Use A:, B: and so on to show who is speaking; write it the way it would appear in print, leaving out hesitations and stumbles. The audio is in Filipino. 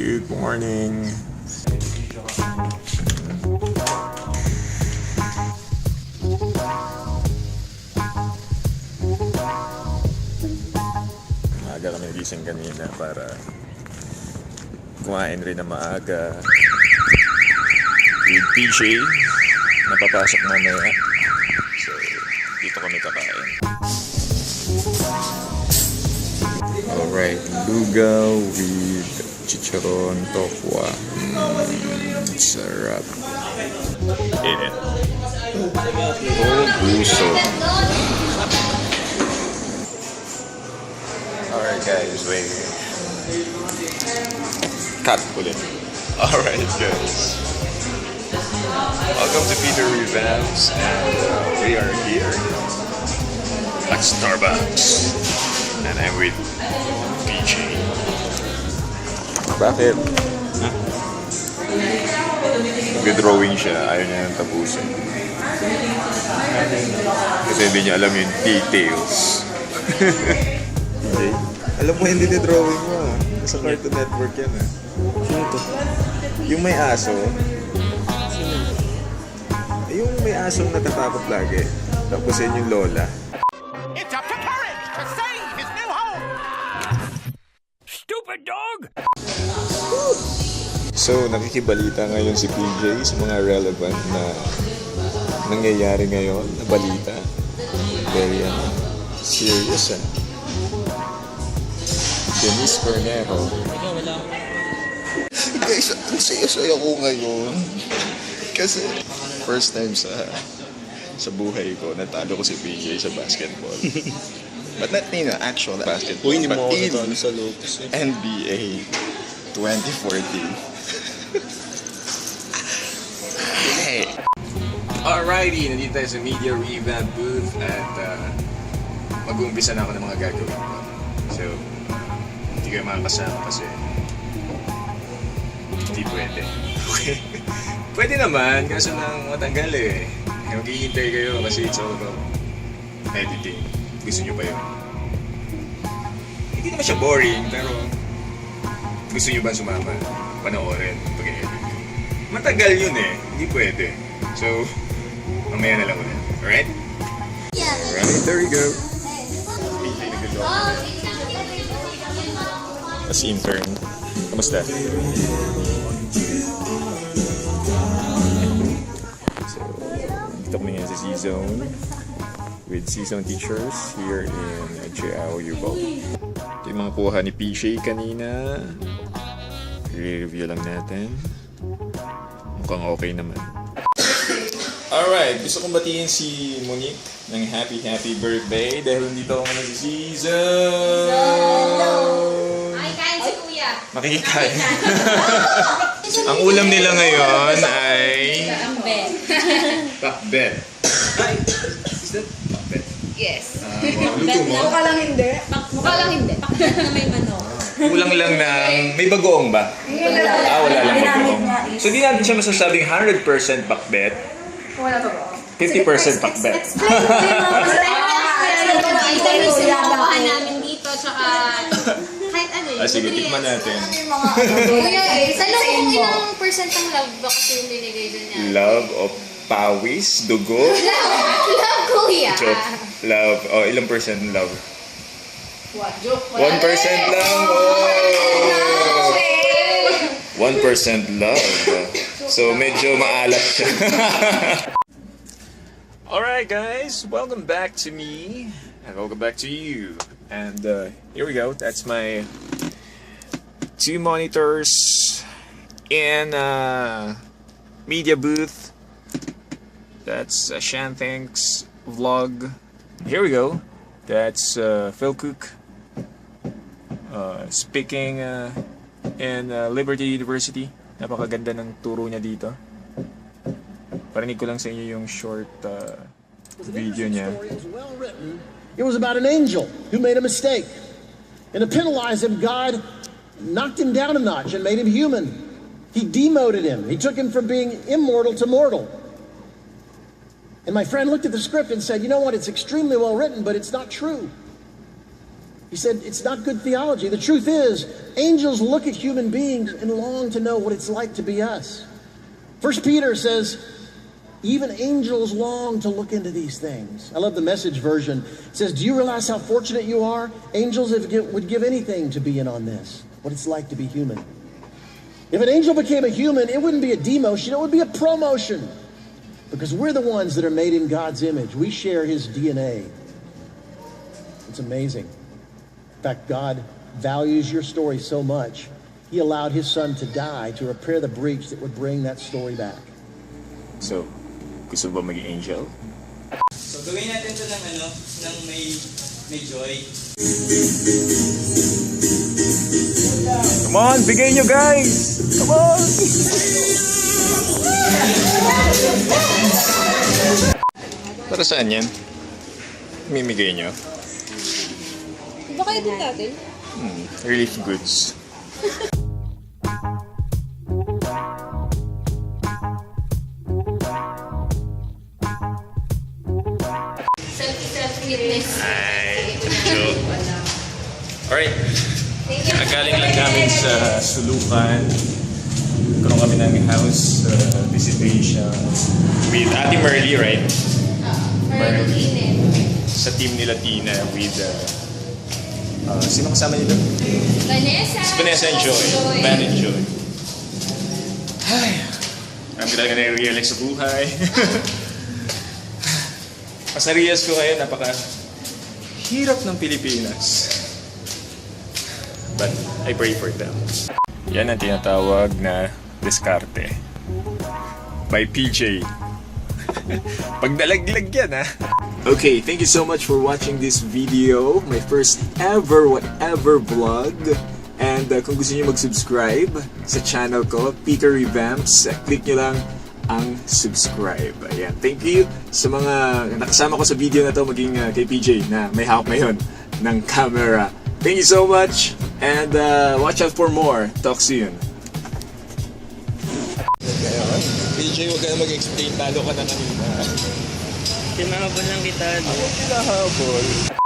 A: Good morning. Maaga kami gising kanina para kumain rin na maaga. With PJ, napapasok mamaya. So, dito kami kakain. Alright, lugaw with chicharon tokwa. Sarap. Init. Oh, gusto. Alright guys, wait. Cut ulit. Alright guys. Welcome to Peter Revamps, and we are here at Starbucks. And I'm with PJ. Bakit? Huh? Nag-drawing siya, ayaw niya nang tapusin. Kasi hindi niya alam yung details. PJ, alam mo hindi drawing mo. Sa Cartoon Network yan ah.
B: Sino to?
A: Yung may aso. Yung may asong natatakot lagi. Tapos yun yung lola.
C: It's up to Courage to save his new home! Stupid dog!
A: So, nakikibalita ngayon si PJ sa mga relevant na nangyayari ngayon na balita. Very serious ah. Denise Cornejo. Guys, ang saya-saya ko ngayon. Kasi first time sa buhay ko, natalo ko si PJ sa basketball. But not actual basketball.
B: Uy, hindi mo
A: but
B: ako
A: in
B: natalo sa Locos eh.
A: NBA 2014. Hey! Alrighty, nandito tayo sa Media Revamp booth at mag-uumpisa na ako ng mga gagawin ko. So, hindi kayo makakasama kasi hindi pwede. Okay? Pwede naman, kaso lang matanggal eh. Maghihintay kayo kasi it's all about editing. Gusto nyo ba yun? Hindi naman siya boring, pero gusto nyo ba sumama? Panoorin pag-edit. Matagal yun eh, hindi pwede. So, mamaya na lang ulit. Alright? Alright, there you go. As intern, kamusta? Dito kami ngayon sa C-Zone with C-Zone teachers here in Chiao, Yubao. Ito yung mga kuha ni PJ kanina. I-review lang natin. Mukhang okay naman. Alright, gusto kong batiin si Monique ng happy birthday dahil nandito ako ngayon sa C-Zone.
D: Makikain si Kuya.
A: Makikikain. Ang ulam nila ngayon ay pakbet. Ay, is that pakbet?
D: Yes.
A: Wow, luto mo?
D: Mukha lang hindi. Mukha lang hindi. Pakbet na may manok.
A: Kulang lang ng... May bagoong ba? Wala lang bagoong. So di natin siya masasabing 100% pakbet.
D: Wala to ba?
A: 50% pakbet.
D: Vitamins na nakuha namin dito, tsaka kahit ano yun.
A: Sige, tikman natin.
D: Kuya, sa loob kung ilang percent ang love ba kasi yung binigay doon niya?
A: Love of pawis, dugo.
D: Love, Kuya.
A: Joke. Love. Oh, ilang percent love?
D: What? Joke.
A: 1% lang. Oh! 1% love. So, medyo maalat siya. Alright guys, welcome back to me. And welcome back to you. And here we go. That's my 2 monitors in media booth. That's Shanthank's vlog. Here we go. That's Phil Cook speaking in Liberty University. Napakaganda ng turo niya dito. Parinig ko lang sa inyo yung short video niya.
E: It was about an angel who made a mistake. And to penalize him, God knocked him down a notch and made him human. He demoted him. He took him from being immortal to mortal. And my friend looked at the script and said, you know what, it's extremely well written, but it's not true. He said, it's not good theology. The truth is, angels look at human beings and long to know what it's like to be us. 1 Peter says, even angels long to look into these things. I love the Message version. It says, do you realize how fortunate you are? Angels would give anything to be in on this, what it's like to be human. If an angel became a human, it wouldn't be a demotion, it would be a promotion. Because we're the ones that are made in God's image. We share his DNA. It's amazing. In fact, God values your story so much, he allowed his son to die to repair the breach that would bring that story back.
A: So, gusto ba maging angel?
B: So gawin natin ito ng may joy.
A: Come on, bigay nyo guys! Come on! Para saan yan? Mimigay nyo?
D: Baka din natin.
A: Relief goods.
D: Self-fitness.
A: Ay, joke. Alright. Galing lang namin sa Sulukan. Nagkaroon kami ng house visitation with Ate Merly, right? Sa team nila Tina with sino kasama nila?
D: Vanessa.
A: Si Vanessa and Joy. Van and Joy. Ay, marami talaga na-realize sa buhay. Pasariyas ko kayo, hirap ng Pilipinas. But I pray for them. Yan ang tinatawag na diskarte. By PJ. Pagdalaglag yan, ha? Okay, thank you so much for watching this video. My first ever whatever vlog. And kung gusto niyo mag-subscribe sa channel ko, Peter Revamps, click nyo lang ang subscribe. Ayan, thank you sa mga nakasama ko sa video na to, maging kay PJ na may hawak ngayon ng camera. Thank you so much, and watch out for more. Talk soon. PJ, huwag ka na mag-explain. Talo ka na kanina.
B: Kinahabol lang kita.
A: Kinahabol.